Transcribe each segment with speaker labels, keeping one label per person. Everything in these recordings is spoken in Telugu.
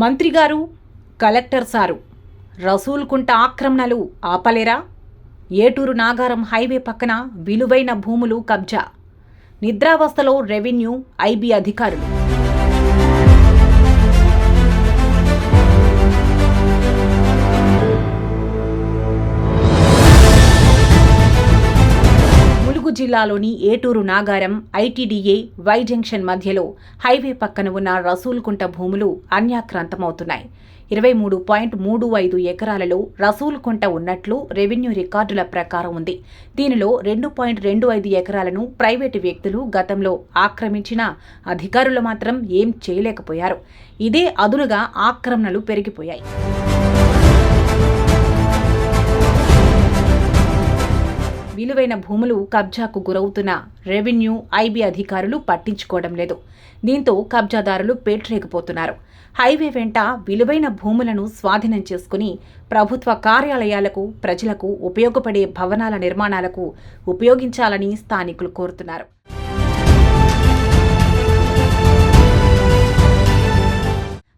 Speaker 1: మంత్రిగారు, కలెక్టర్ సారు, రసూల్కుంట ఆక్రమణలు ఆపలేరా? ఏటూరు నాగారం హైవే పక్కన విలువైన భూములు కబ్జా. నిద్రావస్థలో రెవెన్యూ, ఐబీ అధికారులు. ములుగు జిల్లాలోని ఏటూరు నాగారం ఐటీడీఏ వై జంక్షన్ మధ్యలో హైవే పక్కన ఉన్న రసూల్కుంట భూములు అన్యాక్రాంతమవుతున్నాయి. 23.35 ఎకరాలలో రసూల్కుంట ఉన్నట్లు రెవెన్యూ రికార్డుల ప్రకారం ఉంది. దీనిలో 2.25 ఎకరాలను ప్రైవేటు వ్యక్తులు గతంలో ఆక్రమించినా అధికారులు మాత్రం ఏం చేయలేకపోయారు. ఇదే అదునుగా ఆక్రమణలు పెరిగిపోయాయి. విలువైన భూములు కబ్జాకు గురవుతున్న రెవెన్యూ, ఐబీ అధికారులు పట్టించుకోవడం లేదు. దీంతో కబ్జాదారులు పేట్రేగిపోతున్నారు. హైవే వెంట విలువైన భూములను స్వాధీనం చేసుకుని ప్రభుత్వ కార్యాలయాలకు, ప్రజలకు ఉపయోగపడే భవనాల నిర్మాణాలకు ఉపయోగించాలని స్థానికులు కోరుతున్నారు.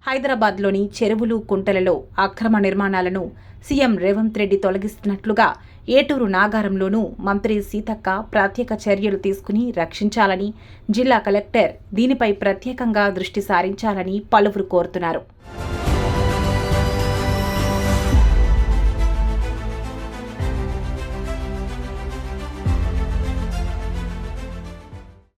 Speaker 1: హైదరాబాద్లోని చెరువులు, కుంటలలో అక్రమ నిర్మాణాలను సీఎం రేవంత్ రెడ్డి తొలగిస్తున్నట్లుగా ఏటూరు నాగారంలోనూ మంత్రి సీతక్క ప్రత్యేక చర్యలు తీసుకుని రక్షించాలని, జిల్లా కలెక్టర్ దీనిపై ప్రత్యేకంగా దృష్టి సారించాలని పలువురు కోరుతున్నారు.